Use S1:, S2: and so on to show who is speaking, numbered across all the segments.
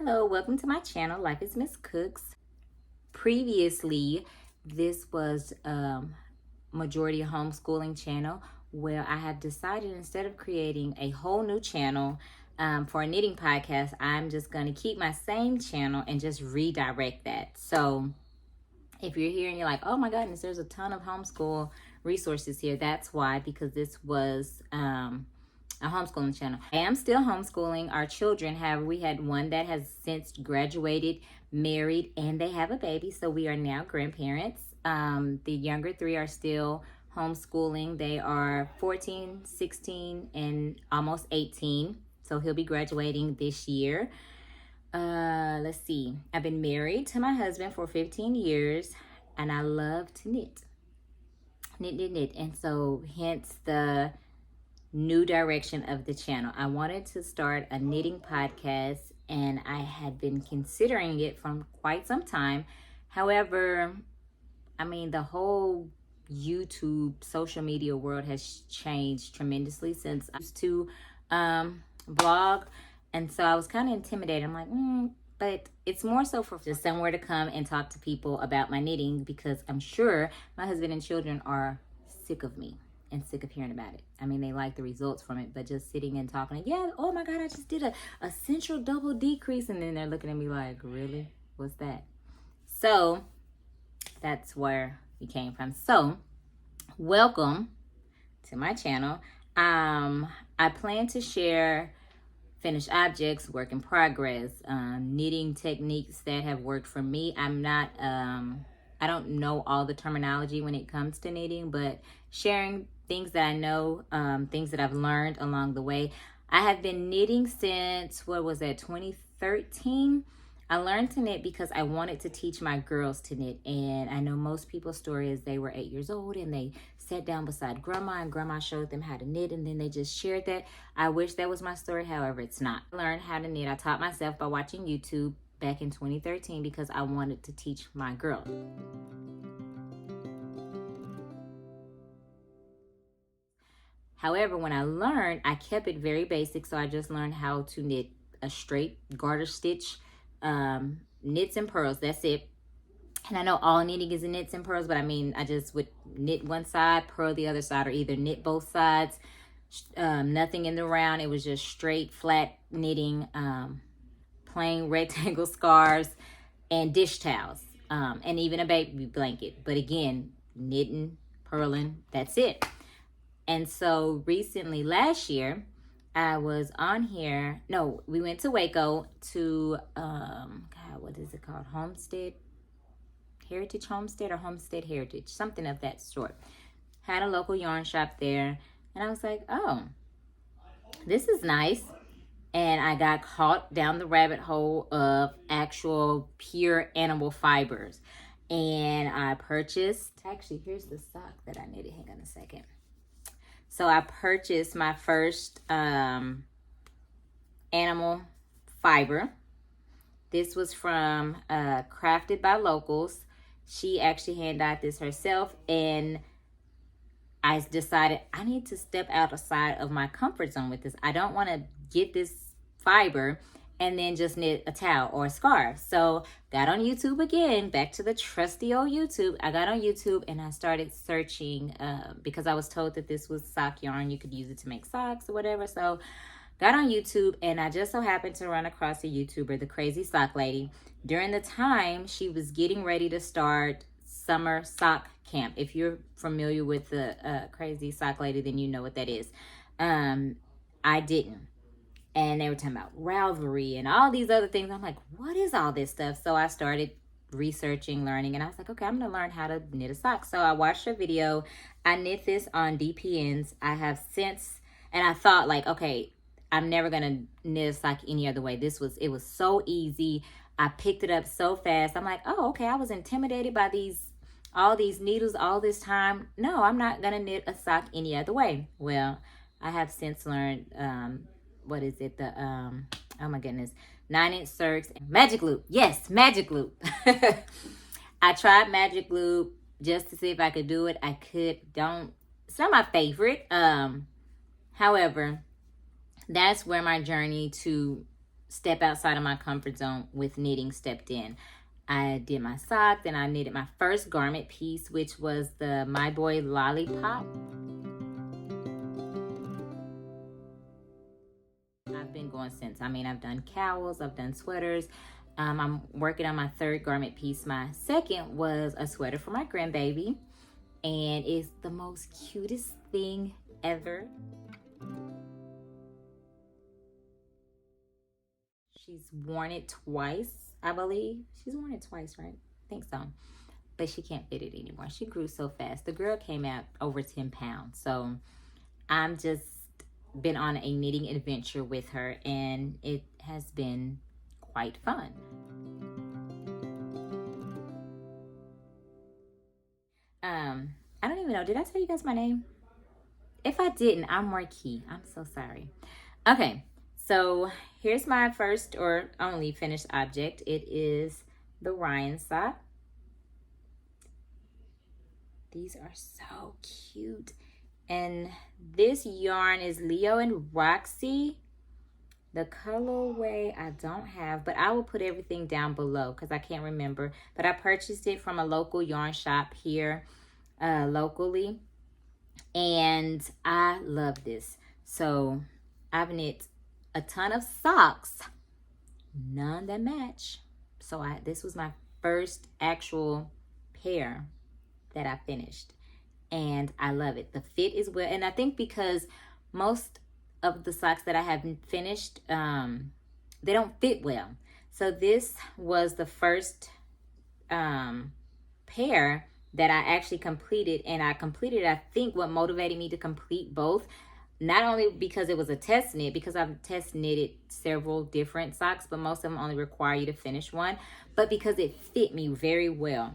S1: Hello, welcome to my channel, Life is Miss Cooks. Previously, this was majority homeschooling channel where I have decided instead of creating a whole new channel for a knitting podcast, I'm just going to keep my same channel and just redirect that. So if you're here and you're like, oh my goodness, there's a ton of homeschool resources here, that's why, because this was a homeschooling channel. I am still homeschooling our children. However, we had one that has since graduated, married, and they have a baby. So we are now grandparents. The younger three are still homeschooling. They are 14, 16, and almost 18. So he'll be graduating this year. Let's see. I've been married to my husband for 15 years, and I love to knit. Knit. And so hence the new direction of the channel. I wanted to start a knitting podcast, and I had been considering it for quite some time. However, I mean, the whole YouTube social media world has changed tremendously since I used to blog, and so I was kind of intimidated. I'm like, but it's more so for just somewhere to come and talk to people about my knitting, because I'm sure my husband and children are sick of me and sick of hearing about it. I mean, they like the results from it, but just sitting and talking, yeah, oh my God, I just did a central double decrease. And then they're looking at me like, really? What's that? So that's where we came from. So welcome to my channel. I plan to share finished objects, work in progress, knitting techniques that have worked for me. I'm not, I don't know all the terminology when it comes to knitting, but sharing things that I know, things that I've learned along the way. I have been knitting since, 2013. I learned to knit because I wanted to teach my girls to knit. And I know most people's story is they were 8 years old and they sat down beside grandma and grandma showed them how to knit, and then they just shared that. I wish that was my story. However, it's not. I learned how to knit. I taught myself by watching YouTube back in 2013 because I wanted to teach my girls. However, when I learned, I kept it very basic. So I just learned how to knit a straight garter stitch, knits and purls. That's it. And I know all knitting is in knits and purls, but I mean, I just would knit one side, purl the other side, or either knit both sides. Nothing in the round. It was just straight, flat knitting, plain rectangle scarves, and dish towels, and even a baby blanket. But again, knitting, purling, that's it. And so recently, last year, I was on here. No, we went to Waco to, what is it called? Heritage Homestead or Homestead Heritage, something of that sort. Had a local yarn shop there. And I was like, oh, this is nice. And I got caught down the rabbit hole of actual pure animal fibers. And I purchased, actually, here's the sock that I knitted. Hang on a second. So I purchased my first animal fiber. This was from Crafted by Locals. She actually hand-dyed this herself, and I decided I need to step outside of my comfort zone with this. I don't want to get this fiber and then just knit a towel or a scarf. So got on YouTube again, back to the trusty old YouTube. I got on YouTube and I started searching because I was told that this was sock yarn. You could use it to make socks or whatever. So got on YouTube, and I just so happened to run across a YouTuber, the Crazy Sock Lady. During the time, she was getting ready to start summer sock camp. If you're familiar with the Crazy Sock Lady, then you know what that is. I didn't. And they were talking about Ravelry and all these other things. I'm like, what is all this stuff? So I started researching, learning, and I was like, okay, I'm going to learn how to knit a sock. So I watched a video. I knit this on DPNs. I have since, and I thought like, okay, I'm never going to knit a sock any other way. It was so easy. I picked it up so fast. I'm like, oh, okay, I was intimidated by all these needles all this time. No, I'm not going to knit a sock any other way. Well, I have since learned, what is it? Oh my goodness. 9-inch circs and magic loop. Yes, magic loop. I tried magic loop just to see if I could do it. I could. It's not my favorite. However, that's where my journey to step outside of my comfort zone with knitting stepped in. I did my sock, then I knitted my first garment piece, which was the My Boy Lollipop. I've been going since. I mean, I've done cowls, I've done sweaters. I'm working on my third garment piece. My second was a sweater for my grandbaby, and it's the most cutest thing ever. She's worn it twice, I believe. She's worn it twice, right? I think so. But she can't fit it anymore. She grew so fast. The girl came out over 10 pounds. So I'm just been on a knitting adventure with her, and it has been quite fun. I don't even know. Did I tell you guys my name? If I didn't, I'm Marquis. I'm so sorry. Okay, so here's my first or only finished object. It is the Ryan sock. These are so cute. And this yarn is Leo and Roxy. The colorway I don't have, but I will put everything down below because I can't remember. But I purchased it from a local yarn shop here locally. And I love this. So I've knit a ton of socks, none that match. So this was my first actual pair that I finished, and I love it. The fit is well, and I think because most of the socks that I have finished, they don't fit well. So this was the first pair that I actually completed, and I completed, I think what motivated me to complete both, not only because it was a test knit, because I've test knitted several different socks, but most of them only require you to finish one, but because it fit me very well.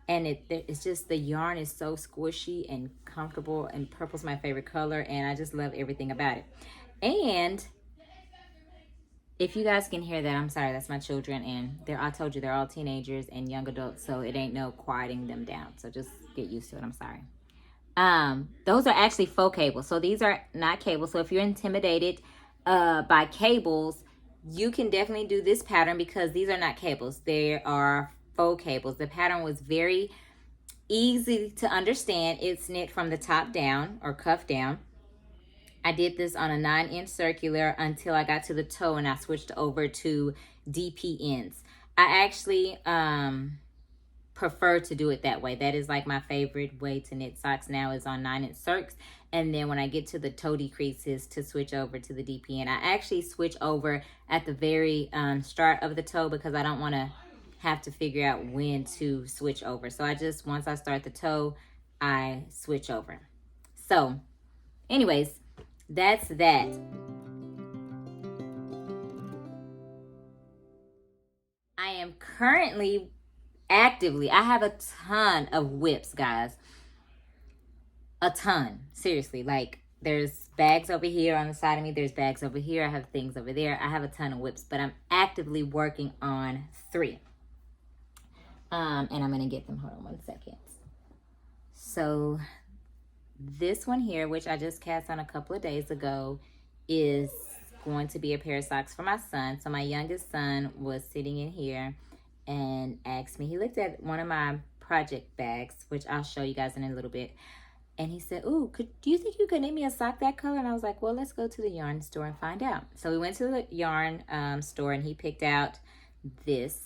S1: And it's just, the yarn is so squishy and comfortable, and purple's my favorite color, and I just love everything about it. And if you guys can hear that, I'm sorry, that's my children, and I told you they're all teenagers and young adults, so it ain't no quieting them down. So just get used to it. I'm sorry. Those are actually faux cables. So these are not cables. So if you're intimidated by cables, you can definitely do this pattern because these are not cables. They are faux cables. The pattern was very easy to understand. It's knit from the top down or cuff down. I did this on a 9-inch circular until I got to the toe, and I switched over to DP ends. I actually prefer to do it that way. That is like my favorite way to knit socks now, is on 9-inch circs. And then when I get to the toe decreases, to switch over to the DP end. I actually switch over at the very start of the toe because I don't want to have to figure out when to switch over. So I just, once I start the toe, I switch over. So anyways, that's that. I am currently actively, I have a ton of whips, guys. A ton, seriously. Like, there's bags over here on the side of me, there's bags over here, I have things over there. I have a ton of whips, but I'm actively working on 3. And I'm gonna get them. Hold on 1 second. So this one here, which I just cast on a couple of days ago, is going to be a pair of socks for my son. So my youngest son was sitting in here and asked me, he looked at one of my project bags, which I'll show you guys in a little bit, and he said, "Ooh, do you think you could knit me a sock that color?" And I was like, well, let's go to the yarn store and find out. So we went to the yarn store, and he picked out this.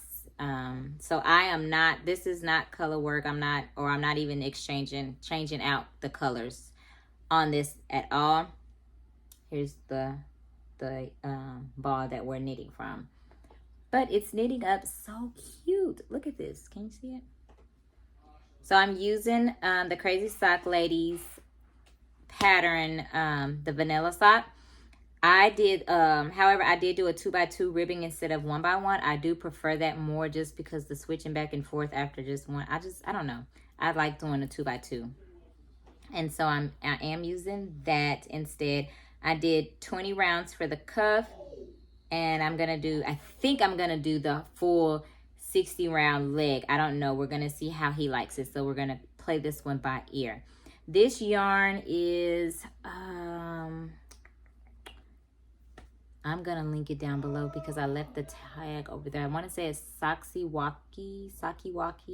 S1: So I am not, this is not color work. I'm not even changing out the colors on this at all. Here's the ball that we're knitting from, but it's knitting up so cute. Look at this. Can you see it? So I'm using the Crazy Sock Ladies pattern, the vanilla sock. I did, however, I did do a 2x2 ribbing instead of 1x1. I do prefer that more, just because the switching back and forth after just one, I don't know. I like doing a 2x2. And so I am using that instead. I did 20 rounds for the cuff, and I think I'm gonna do the full 60 round leg. I don't know. We're gonna see how he likes it. So we're gonna play this one by ear. This yarn is, I'm going to link it down below because I left the tag over there. I want to say it's Sakiwaki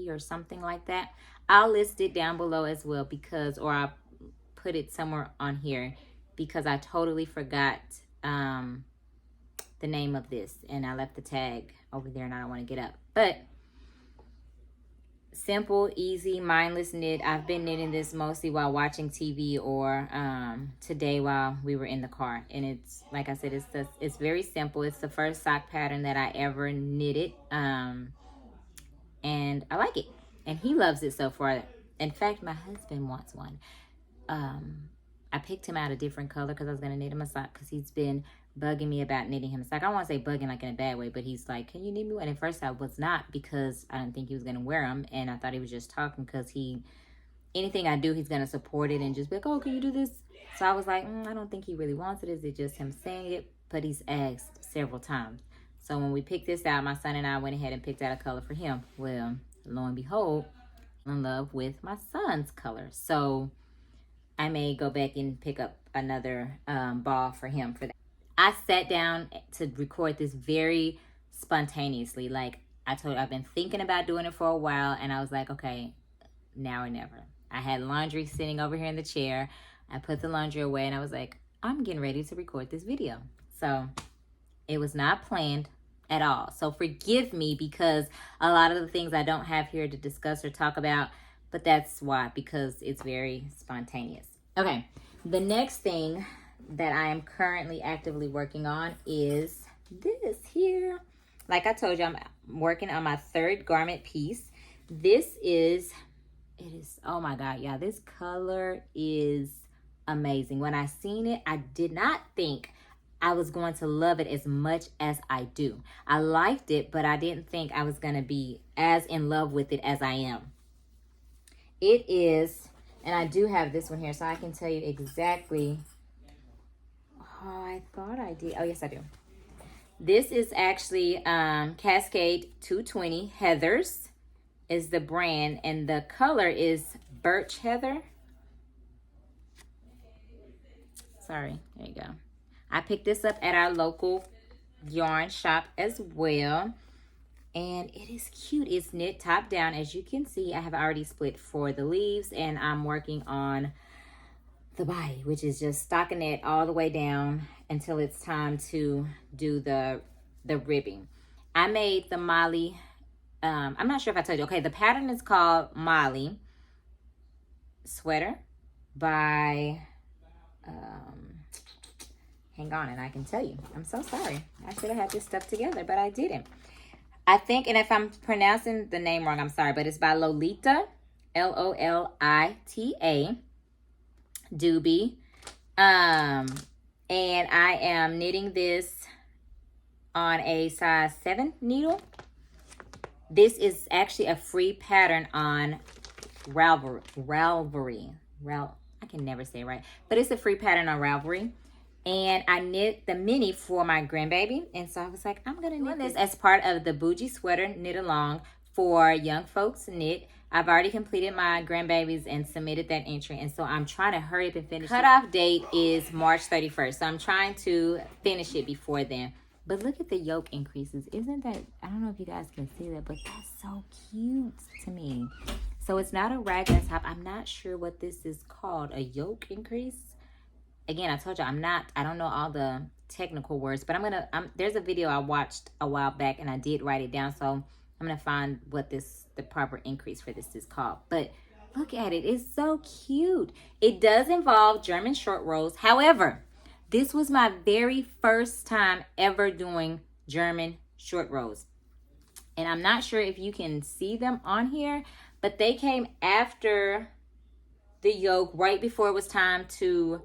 S1: or something like that. I'll list it down below as well because, or I'll put it somewhere on here because I totally forgot the name of this and I left the tag over there and I don't want to get up. But simple, easy, mindless knit. I've been knitting this mostly while watching TV or today while we were in the car. And it's, like I said, it's very simple. It's the first sock pattern that I ever knitted. And I like it. And he loves it so far. In fact, my husband wants one. I picked him out a different color because I was going to knit him a sock because he's been bugging me about knitting him a sock. I don't want to say bugging like in a bad way, but he's like, can you knit me one? And at first I was not because I didn't think he was going to wear them. And I thought he was just talking because anything I do, he's going to support it and just be like, oh, can you do this? So I was like, I don't think he really wants it. Is it just him saying it? But he's asked several times. So when we picked this out, my son and I went ahead and picked out a color for him. Well, lo and behold, I'm in love with my son's color. So I may go back and pick up another ball for him for that. I sat down to record this very spontaneously. Like I told you, I've been thinking about doing it for a while, and I was like, okay, now or never. I had laundry sitting over here in the chair. I put the laundry away, and I was like, I'm getting ready to record this video. So it was not planned at all. So forgive me because a lot of the things I don't have here to discuss or talk about, but that's why, because it's very spontaneous. Okay, the next thing that I am currently actively working on is this here. Like I told you, I'm working on my third garment piece. Oh my God, yeah, this color is amazing. When I seen it, I did not think I was going to love it as much as I do. I liked it, but I didn't think I was going to be as in love with it as I am. It is, and I do have this one here, so I can tell you exactly. Oh, I thought I did. Oh, yes, I do. This is actually Cascade 220 Heathers is the brand, and the color is Birch Heather. Sorry, there you go. I picked this up at our local yarn shop as well. And it is cute. It's knit top down. As you can see, I have already split for the leaves, and I'm working on the body, which is just stocking it all the way down until it's time to do the ribbing. I made the Molly, I'm not sure if I told you. Okay, the pattern is called Molly Sweater by, hang on and I can tell you. I'm so sorry. I should have had this stuff together, but I didn't. I think, and if I'm pronouncing the name wrong, I'm sorry, but it's by Lolita, Lolita Doobie. And I am knitting this on a size 7 needle. This is actually a free pattern on Ravelry. I can never say it right, but it's a free pattern on Ravelry. And I knit the mini for my grandbaby. And so I was like, I'm going to knit this as part of the Bougie Sweater Knit Along for Young Folks Knit. I've already completed my grandbabies and submitted that entry. And so I'm trying to hurry up and finish it. Cutoff date is March 31st. So I'm trying to finish it before then. But look at the yoke increases. Isn't that, I don't know if you guys can see that, but that's so cute to me. So it's not a raglan top. I'm not sure what this is called. A yoke increase? Again, I told you I don't know all the technical words, but there's a video I watched a while back and I did write it down. So I'm going to find what the proper increase for this is called. But look at it. It's so cute. It does involve German short rows. However, this was my very first time ever doing German short rows. And I'm not sure if you can see them on here, but they came after the yoke right before it was time to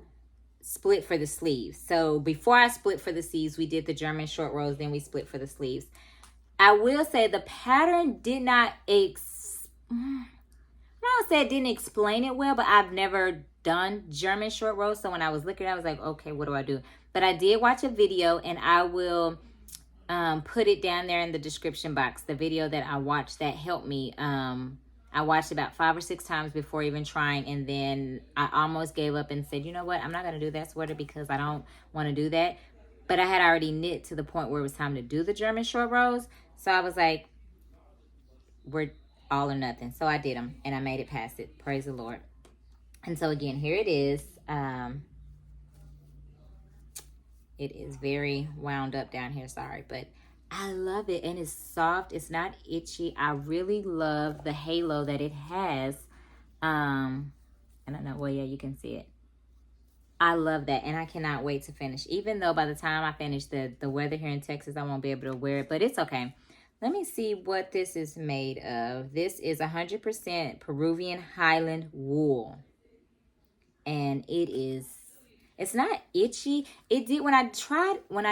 S1: split for the sleeves. So before I split for the sleeves, we did the German short rows, then we split for the sleeves. I will say the pattern did not I don't say it didn't explain it well, but I've never done German short rows. So when I was looking at it, I was like, okay, what do I do? But I did watch a video, and I will put it down there in the description box. The video that I watched that helped me. I watched about 5 or 6 times before even trying, and then I almost gave up and said, you know what, I'm not going to do that sweater because I don't want to do that. but I had already knit to the point where it was time to do the German short rows. So I was like, we're all or nothing. So I did them and I made it past it. Praise the Lord. And so again, here it is. It is very wound up down here, sorry, but I love it, and it's soft. It's not itchy. I really love the halo that it has. I don't know. Well, yeah, you can see it. I love that, and I cannot wait to finish. Even though by the time I finish the weather here in Texas, I won't be able to wear it, but it's okay. Let me see what this is made of. This is 100% Peruvian Highland wool, and it's not itchy. It did when I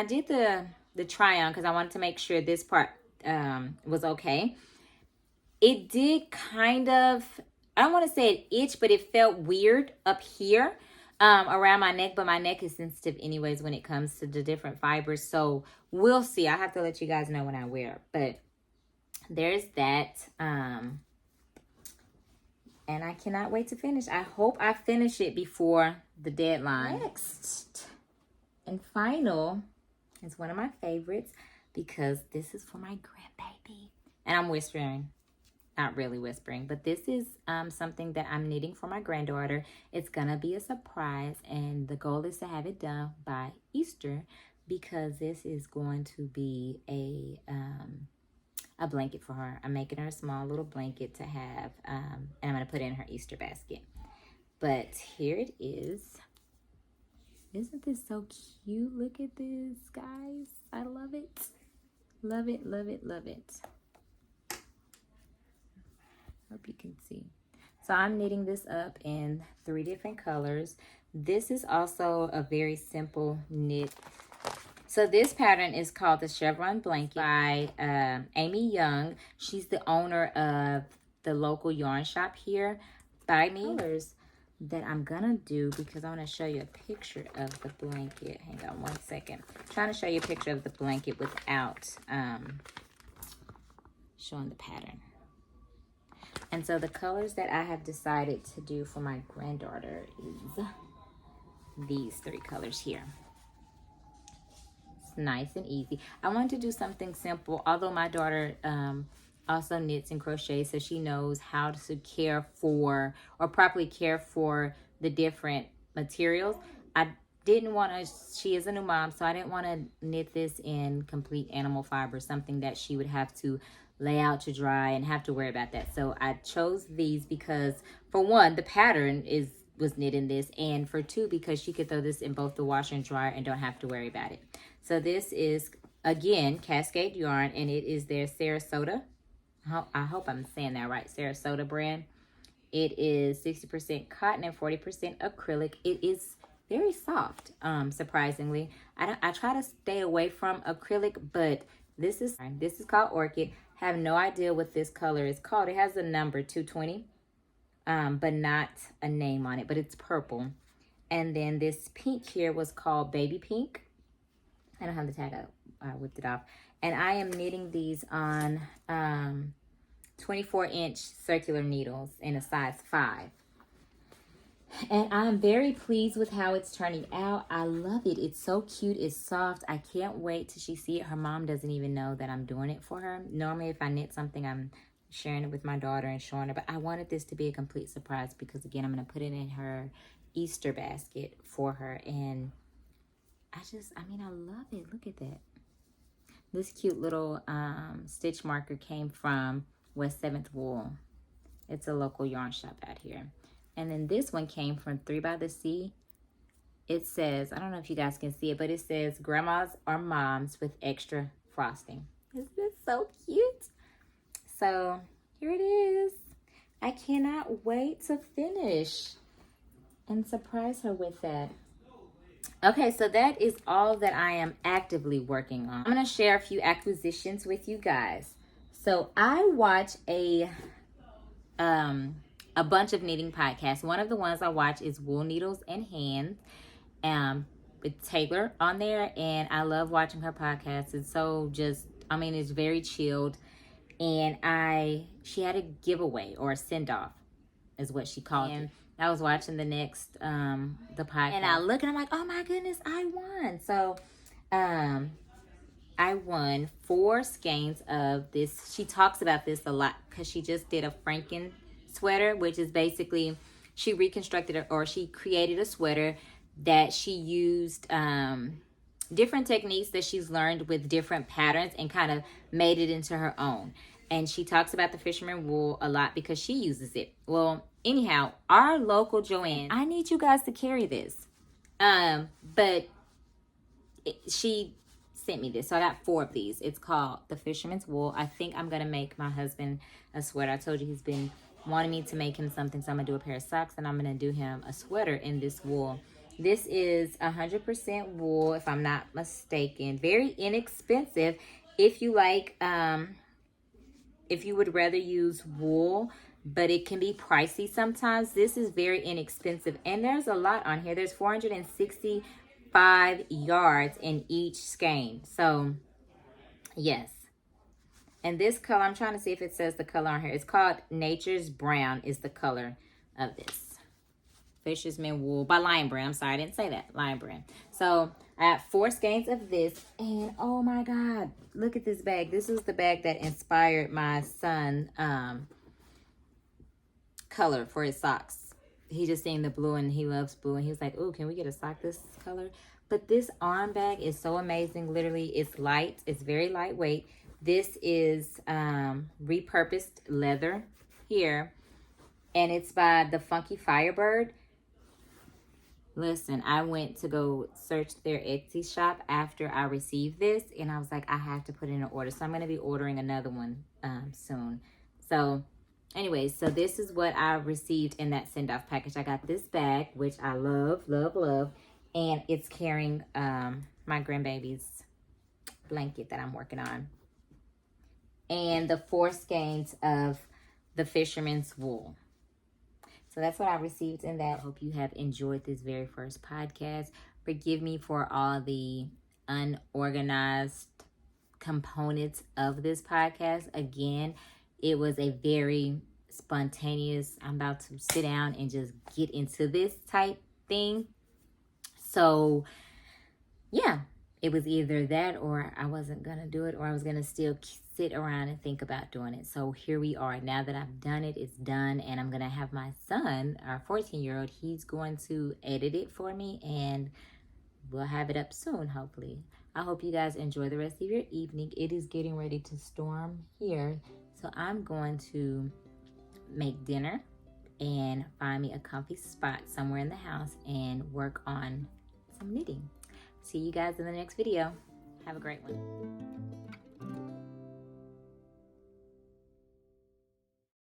S1: did the try on, because I wanted to make sure this part was okay. It did kind of, I don't want to say it itched, but it felt weird up here around my neck. But my neck is sensitive anyways when it comes to the different fibers. So we'll see. I have to let you guys know when I wear it. But there's that. And I cannot wait to finish. I hope I finish it before the deadline. Next and final is one of my favorites, because this is for my grandbaby. And I'm whispering. Not really whispering, but this is something that I'm knitting for my granddaughter. It's gonna be a surprise, and the goal is to have it done by Easter, because this is going to be a blanket for her. I'm making her a small little blanket to have, and I'm gonna put it in her Easter basket. But here it is. Isn't this so cute? Look at this, guys. I love it. Love it, love it, love it. Hope you can see. So I'm knitting this up in 3 different colors. This is also a very simple knit. So this pattern is called the Chevron Blanket by Amy Young. She's the owner of the local yarn shop here by me. Colors that I'm gonna do, because I want to show you a picture of the blanket. Hang on one second. I'm trying to show you a picture of the blanket without showing the pattern. And so the colors that I have decided to do for my granddaughter is these 3 colors here. It's nice and easy. I wanted to do something simple, although my daughter also knits and crochets, so she knows how to care for, or properly care for, the different materials. I didn't want to, she is a new mom, so I didn't want to knit this in complete animal fiber, something that she would have to lay out to dry and have to worry about that. So I chose these because, for one, the pattern was knit in this, and for 2, because she could throw this in both the washer and dryer and don't have to worry about it. So this is, again, Cascade Yarn, and it is their Sarasota. I hope I'm saying that right. Sarasota brand. It is 60% cotton and 40% acrylic. It is very soft, surprisingly. I try to stay away from acrylic, but this is called Orchid. Have no idea what this color is called. It has a number 220, but not a name on it, but it's purple. And then this pink here was called Baby Pink. I don't have the tag, I whipped it off. And I am knitting these on 24-inch circular needles in a size 5. And I'm very pleased with how it's turning out. I love it. It's so cute. It's soft. I can't wait till she see it. Her mom doesn't even know that I'm doing it for her. Normally, if I knit something, I'm sharing it with my daughter and showing her. But I wanted this to be a complete surprise, because, again, I'm going to put it in her Easter basket for her. And I love it. Look at that. This cute little stitch marker came from West 7th Wool. It's a local yarn shop out here. And then this one came from 3 by the Sea. It says, I don't know if you guys can see it, but it says grandmas or moms with extra frosting. Isn't this so cute? So here it is. I cannot wait to finish and surprise her with that. Okay, so that is all that I am actively working on. I'm going to share a few acquisitions with you guys. So I watch a bunch of knitting podcasts. One of the ones I watch is Wool Needles and Hands, with Taylor on there, and I love watching her podcast. It's so it's very chilled, and she had a giveaway, or a send-off is what she called it. I was watching the podcast, and I look and I'm like, oh my goodness, I won. So I won 4 skeins of this. She talks about this a lot because she just did a Franken sweater, which is basically she reconstructed it, or she created a sweater that she used different techniques that she's learned with different patterns and kind of made it into her own. And she talks about the fisherman wool a lot because she uses it. Well, anyhow, our local Joanne, I need you guys to carry this. But she sent me this. So I got 4 of these. It's called the Fisherman's Wool. I think I'm going to make my husband a sweater. I told you he's been wanting me to make him something. So I'm going to do a pair of socks and I'm going to do him a sweater in this wool. This is 100% wool, if I'm not mistaken. Very inexpensive. If you like, if you would rather use wool, but it can be pricey sometimes, this is very inexpensive. And there's a lot on here. There's 465 yards in each skein. So, yes. And this color, I'm trying to see if it says the color on here. It's called Nature's Brown is the color of this. Fisherman Wool by Lion Brand. I'm sorry, I didn't say that. Lion Brand. So I have 4 skeins of this. And oh my God, look at this bag. This is the bag that inspired my son color for his socks. He just seen the blue and he loves blue. And he was like, oh, can we get a sock this color? But this arm bag is so amazing. Literally, it's light. It's very lightweight. This is repurposed leather here. And it's by the Funky Firebird. Listen, I went to go search their Etsy shop after I received this. And I was like, I have to put in an order. So I'm going to be ordering another one soon. So anyways, so this is what I received in that send-off package. I got this bag, which I love, love, love. And it's carrying my grandbaby's blanket that I'm working on. And the 4 skeins of the Fisherman's Wool. So that's what I received in that. I hope you have enjoyed this very first podcast. Forgive me for all the unorganized components of this podcast. Again, it was a very spontaneous, I'm about to sit down and just get into this type thing. So, yeah, it was either that or I wasn't going to do it, or I was going to still sit around and think about doing it. So here we are. Now that I've done it, it's done. And I'm going to have my son, our 14-year-old, he's going to edit it for me. And we'll have it up soon, hopefully. I hope you guys enjoy the rest of your evening. It is getting ready to storm here. So I'm going to make dinner and find me a comfy spot somewhere in the house and work on some knitting. See you guys in the next video. Have a great one.